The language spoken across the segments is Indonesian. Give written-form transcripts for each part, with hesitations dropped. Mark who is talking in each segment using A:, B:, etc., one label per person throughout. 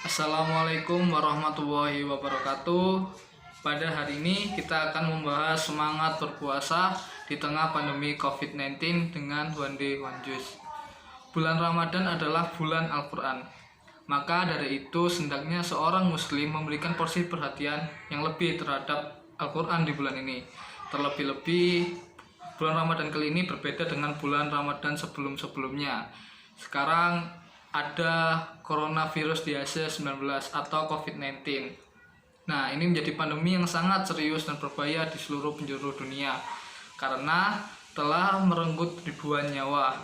A: Assalamualaikum warahmatullahi wabarakatuh. Pada hari ini kita akan membahas semangat berpuasa di tengah pandemi COVID-19 dengan One Day One Juice. Bulan Ramadan adalah bulan Al-Quran. Maka dari itu hendaknya seorang muslim memberikan porsi perhatian yang lebih terhadap Al-Quran di bulan ini. Terlebih-lebih bulan Ramadan kali ini berbeda dengan bulan Ramadan sebelum-sebelumnya. Sekarang ada coronavirus disease-19 atau COVID-19. Nah, ini menjadi pandemi yang sangat serius dan berbahaya di seluruh penjuru dunia karena telah merenggut ribuan nyawa.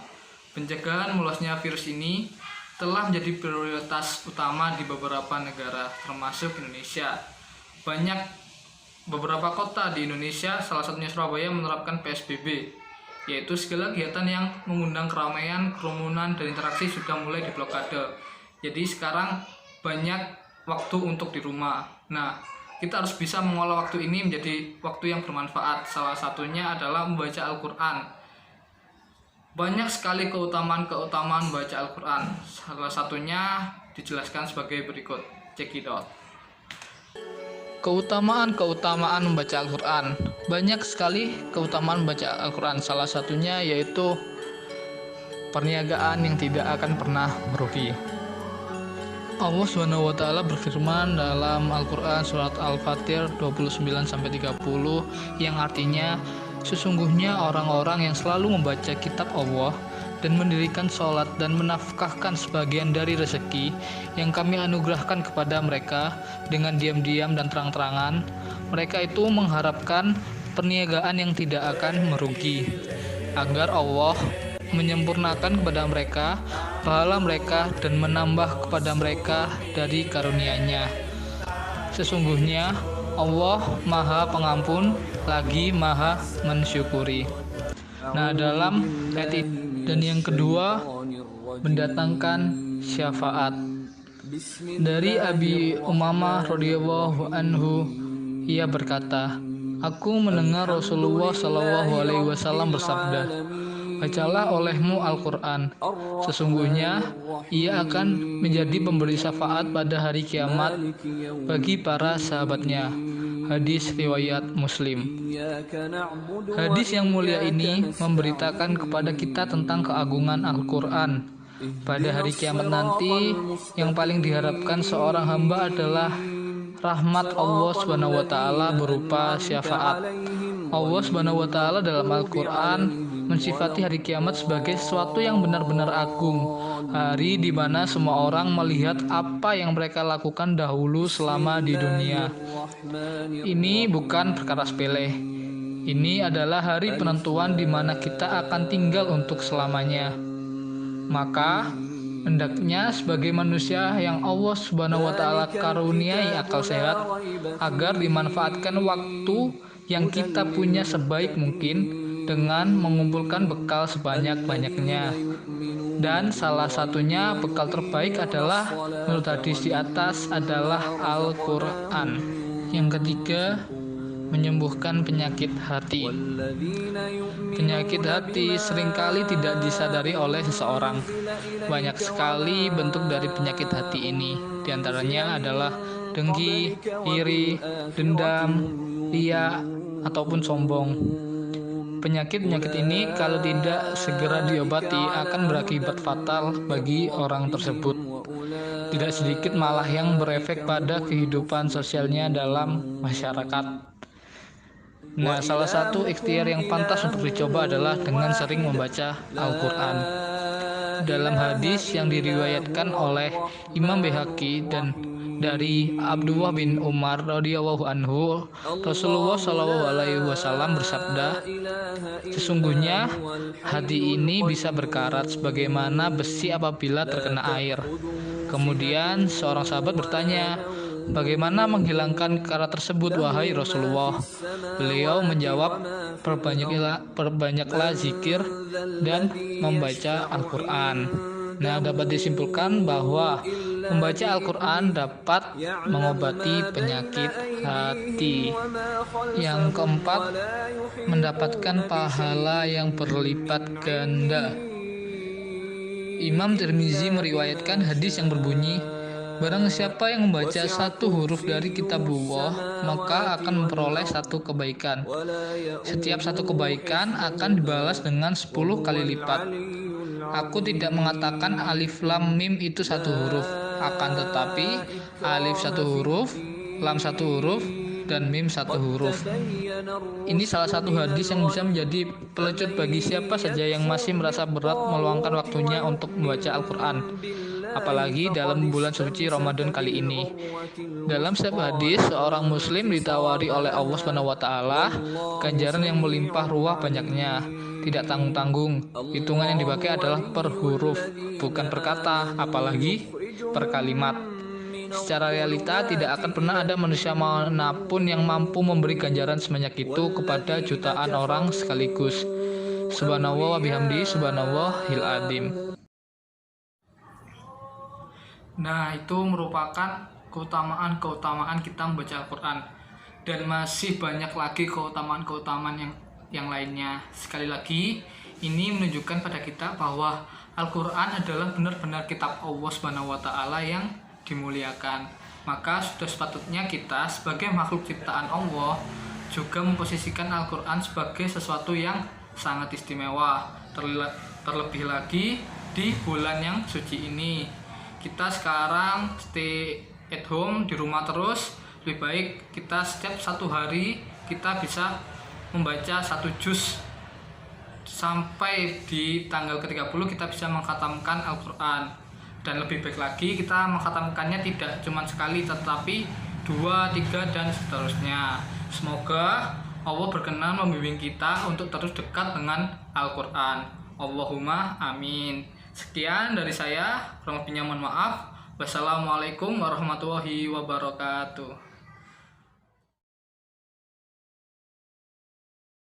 A: Pencegahan meluasnya virus ini telah menjadi prioritas utama di beberapa negara, termasuk Indonesia. Beberapa kota di Indonesia, salah satunya Surabaya, menerapkan PSBB, yaitu segala kegiatan yang mengundang keramaian, kerumunan, dan interaksi sudah mulai diblokade. Jadi sekarang banyak waktu untuk di rumah. Nah, kita harus bisa mengolah waktu ini menjadi waktu yang bermanfaat. Salah satunya adalah membaca Al-Quran. Banyak sekali keutamaan membaca Al-Quran. Salah satunya dijelaskan sebagai berikut. Check it out. Keutamaan membaca Al-Quran. Banyak sekali keutamaan membaca Al-Quran. Salah satunya yaitu perniagaan yang tidak akan pernah merugi. Allah SWT berfirman dalam Al-Quran surat Al-Fatir 29-30 yang artinya, sesungguhnya orang-orang yang selalu membaca kitab Allah dan mendirikan sholat dan menafkahkan sebagian dari rezeki yang kami anugerahkan kepada mereka dengan diam-diam dan terang-terangan, mereka itu mengharapkan perniagaan yang tidak akan merugi, agar Allah menyempurnakan kepada mereka pahala mereka dan menambah kepada mereka dari karunia-Nya. Sesungguhnya Allah Maha Pengampun lagi Maha Mensyukuri. Nah, dalam ayat ini, dan yang kedua, mendatangkan syafaat. Dari Abi Umamah radhiyallahu anhu, ia berkata, aku mendengar Rasulullah SAW bersabda, bacalah olehmu Al-Quran, sesungguhnya ia akan menjadi pemberi syafaat pada hari kiamat bagi para sahabatnya. Hadis riwayat Muslim. Hadis yang mulia ini memberitakan kepada kita tentang keagungan Al-Quran. Pada hari kiamat nanti, yang paling diharapkan seorang hamba adalah rahmat Allah SWT berupa syafaat. Allah SWT dalam Al-Quran mensifati hari kiamat sebagai sesuatu yang benar-benar agung, hari di mana semua orang melihat apa yang mereka lakukan dahulu selama di dunia. Ini bukan perkara sepele. Ini adalah hari penentuan di mana kita akan tinggal untuk selamanya. Maka hendaknya sebagai manusia yang Allah SWT karuniai akal sehat, agar dimanfaatkan waktu yang kita punya sebaik mungkin dengan mengumpulkan bekal sebanyak-banyaknya. Dan salah satunya bekal terbaik adalah, menurut hadis di atas, adalah Al-Quran. Yang ketiga, menyembuhkan penyakit hati. Penyakit hati seringkali tidak disadari oleh seseorang. Banyak sekali bentuk dari penyakit hati ini. Di antaranya adalah dengki, iri, dendam, riya, ataupun sombong. Penyakit-penyakit ini kalau tidak segera diobati akan berakibat fatal bagi orang tersebut. Tidak sedikit malah yang berefek pada kehidupan sosialnya dalam masyarakat. Nah, salah satu ikhtiar yang pantas untuk dicoba adalah dengan sering membaca Al-Quran. Dalam hadis yang diriwayatkan oleh Imam Baihaqi dan dari Abdullah bin Umar radhiyallahu anhu, Rasulullah SAW bersabda, sesungguhnya hati ini bisa berkarat sebagaimana besi apabila terkena air. Kemudian seorang sahabat bertanya, bagaimana menghilangkan karat tersebut wahai Rasulullah? Beliau menjawab, perbanyaklah zikir dan membaca Al-Quran. Nah, dapat disimpulkan bahwa membaca Al-Quran dapat mengobati penyakit hati. Yang keempat, mendapatkan pahala yang berlipat ganda. Imam Tirmizi meriwayatkan hadis yang berbunyi, Barang siapa yang membaca satu huruf dari kitabullah, maka akan memperoleh satu kebaikan. Setiap satu kebaikan akan dibalas dengan 10 kali lipat. Aku tidak mengatakan alif lam mim itu satu huruf, akan tetapi alif satu huruf, lam satu huruf, dan mim satu huruf. Ini salah satu hadis yang bisa menjadi pelecut bagi siapa saja yang masih merasa berat meluangkan waktunya untuk membaca Al-Quran, apalagi dalam bulan suci Ramadan kali ini. Dalam setiap hadis, seorang muslim ditawari oleh Allah SWT ganjaran yang melimpah ruah banyaknya, tidak tanggung-tanggung. Hitungan yang dipakai adalah per huruf, bukan per kata, apalagi per kalimat. Secara realita, tidak akan pernah ada manusia manapun yang mampu memberi ganjaran sebanyak itu kepada jutaan orang sekaligus. Subhanallah wa bihamdi, subhanallahil adzim. Nah, itu merupakan keutamaan-keutamaan kita membaca Al-Quran. Dan masih banyak lagi keutamaan-keutamaan yang lainnya. Sekali lagi, ini menunjukkan pada kita bahwa Al-Quran adalah benar-benar kitab Allah SWT yang dimuliakan. Maka sudah sepatutnya kita sebagai makhluk ciptaan Allah juga memposisikan Al-Quran sebagai sesuatu yang sangat istimewa. Terlebih lagi di bulan yang suci ini. Kita sekarang stay at home, di rumah terus. Lebih baik kita setiap satu hari kita bisa membaca satu juz. Sampai di tanggal ke-30 kita bisa mengkhatamkan Al-Quran. Dan lebih baik lagi kita mengkhatamkannya tidak cuma sekali, tetapi 2, 3, dan seterusnya. Semoga Allah berkenan membimbing kita untuk terus dekat dengan Al-Quran. Allahumma amin. Sekian dari saya, kurang lebihnya mohon maaf. Wassalamualaikum warahmatullahi wabarakatuh.